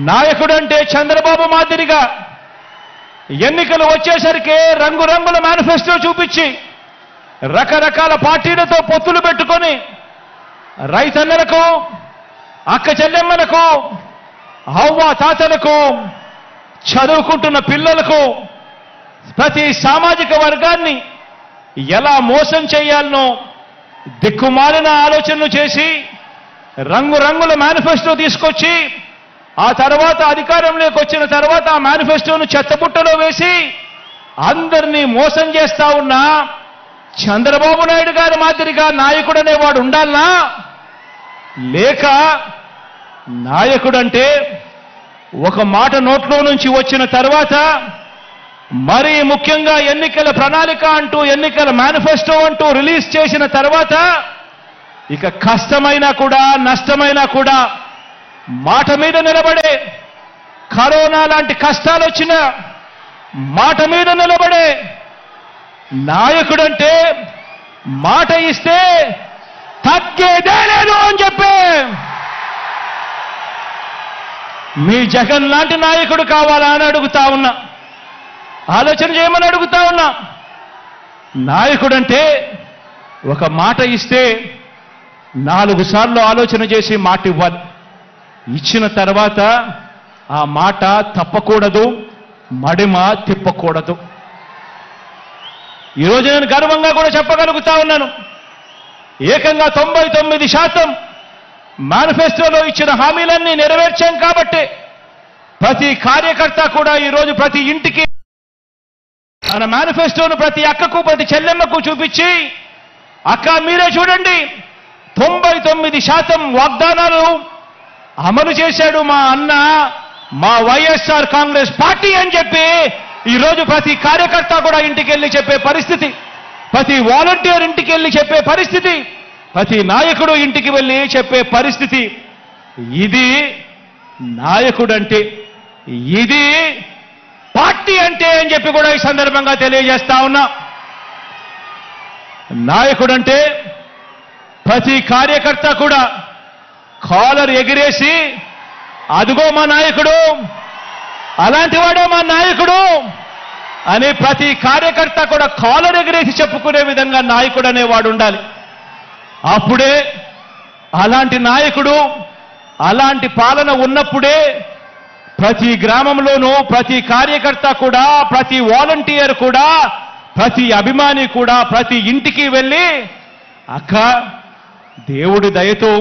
నాయకుడంటే చంద్రబాబు మాదిరిగా ఎన్నికలు వచ్చేసరికి రంగురంగుల మేనిఫెస్టో చూపించి రకరకాల పార్టీలతో పొత్తులు పెట్టుకొని రైతన్నలకు, అక్క చెల్లెమ్మలకు, అవ్వ తాతలకు, చదువుకుంటున్న పిల్లలకు, ప్రతి సామాజిక వర్గాన్ని ఎలా మోసం చేయాలనో దిక్కుమాలిన ఆలోచనలు చేసి రంగురంగుల మేనిఫెస్టో తీసుకొచ్చి ఆ తర్వాత అధికారంలోకి వచ్చిన తర్వాత ఆ మేనిఫెస్టోను చెత్తబుట్టలో వేసి అందరినీ మోసం చేస్తా ఉన్న చంద్రబాబు నాయుడు గారి మాదిరిగా నాయకుడు అనేవాడు ఉండాలనా? లేక నాయకుడంటే ఒక మాట నోట్లో నుంచి వచ్చిన తర్వాత మరీ ముఖ్యంగా ఎన్నికల ప్రణాళిక అంటూ ఎన్నికల మేనిఫెస్టో అంటూ రిలీజ్ చేసిన తర్వాత ఇక కష్టమైనా కూడా నష్టమైనా కూడా మాట మీద నిలబడే, కరోనా లాంటి కష్టాలు వచ్చినా మాట మీద నిలబడే నాయకుడంటే మాట ఇస్తే తగ్గేదే లేదు అని చెప్పి మీ జగన్ లాంటి నాయకుడు కావాలా అని అడుగుతా ఉన్నా. ఆలోచన చేయమని అడుగుతా ఉన్నా. నాయకుడంటే ఒక మాట ఇస్తే 4 సార్లు ఆలోచన చేసి మాట ఇవ్వాలి. ఇచ్చిన తర్వాత ఆ మాట తప్పకూడదు, మడిమ తిప్పకూడదు. ఈరోజు నేను గర్వంగా కూడా చెప్పగలుగుతా ఉన్నాను. ఏకంగా 99% మేనిఫెస్టోలో ఇచ్చిన హామీలన్నీ నెరవేర్చాం కాబట్టి ప్రతి కార్యకర్త కూడా ఈరోజు ప్రతి ఇంటికి మన మేనిఫెస్టోను ప్రతి అక్కకు, ప్రతి చెల్లెమ్మకు చూపించి, అక్క మీరే చూడండి 99% వాగ్దానాలు అమలు చేశాడు మా అన్న, మా వైఎస్ఆర్ కాంగ్రెస్ పార్టీ అని చెప్పి ఈరోజు ప్రతి కార్యకర్త కూడా ఇంటికి వెళ్ళి చెప్పే పరిస్థితి, ప్రతి వాలంటీర్ ఇంటికి వెళ్ళి చెప్పే పరిస్థితి, ప్రతి నాయకుడు ఇంటికి వెళ్ళి చెప్పే పరిస్థితి. ఇది నాయకుడంటే, ఇది పార్టీ అంటే అని చెప్పి కూడా ఈ సందర్భంగా తెలియజేస్తా ఉన్నా. నాయకుడంటే ప్రతి కార్యకర్త కూడా కాలర్ ఎగిరేసి అదిగో మా నాయకుడు, అలాంటి వాడే మా నాయకుడు అని ప్రతి కార్యకర్త కూడా కాలర్ ఎగిరేసి చెప్పుకునే విధంగా నాయకుడు అనేవాడు ఉండాలి. అప్పుడే అలాంటి నాయకుడు, అలాంటి పాలన ఉన్నప్పుడే ప్రతి గ్రామంలోనూ ప్రతి కార్యకర్త కూడా, ప్రతి వాలంటీర్ కూడా, ప్రతి అభిమాని కూడా ప్రతి ఇంటికి వెళ్ళి అక్క దేవుడి దయతో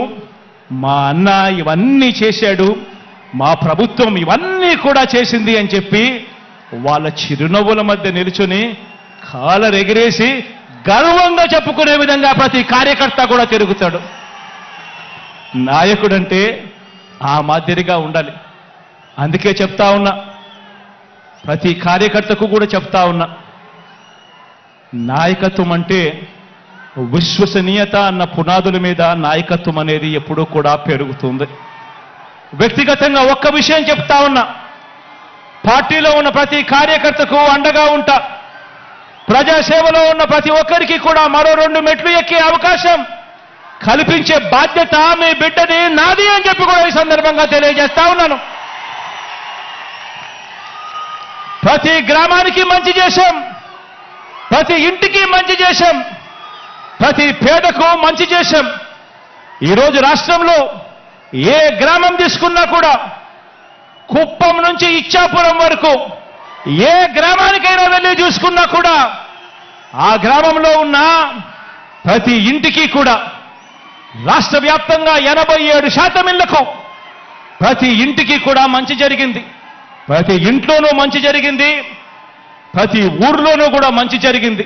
మా అన్న ఇవన్నీ చేశాడు, మా ప్రభుత్వం ఇవన్నీ కూడా చేసింది అని చెప్పి వాళ్ళ చిరునవ్వుల మధ్య నిలుచుని కాలర్ ఎగిరేసి గర్వంగా చెప్పుకునే విధంగా ప్రతి కార్యకర్త కూడా తిరుగుతాడు. నాయకుడంటే ఆ మాదిరిగా ఉండాలి. అందుకే చెప్తా ఉన్నా, ప్రతి కార్యకర్తకు కూడా చెప్తా ఉన్నా, నాయకత్వం అంటే విశ్వసనీయత అన్న పునాదుల మీద నాయకత్వం అనేది ఎప్పుడూ కూడా పెరుగుతుంది. వ్యక్తిగతంగా ఒక్క విషయం చెప్తా ఉన్నా, పార్టీలో ఉన్న ప్రతి కార్యకర్తకు అండగా ఉంటా. ప్రజాసేవలో ఉన్న ప్రతి ఒక్కరికి కూడా మరో 2 మెట్లు ఎక్కే అవకాశం కల్పించే బాధ్యత మీ బిడ్డని, నాది అని చెప్పి కూడా ఈ సందర్భంగా తెలియజేస్తా ఉన్నాను. ప్రతి గ్రామానికి మంచి చేశాం, ప్రతి ఇంటికి మంచి చేశాం, ప్రతి పేదకు మంచి చేశాం. ఈరోజు రాష్ట్రంలో ఏ గ్రామం తీసుకున్నా కూడా కుప్పం నుంచి ఇచ్చాపురం వరకు ఏ గ్రామానికైనా వెళ్ళి చూసుకున్నా కూడా ఆ గ్రామంలో ఉన్న ప్రతి ఇంటికి కూడా రాష్ట్ర వ్యాప్తంగా 87% ఇళ్లకు ప్రతి ఇంటికి కూడా మంచి జరిగింది. ప్రతి ఇంట్లోనూ మంచి జరిగింది, ప్రతి ఊర్లోనూ కూడా మంచి జరిగింది.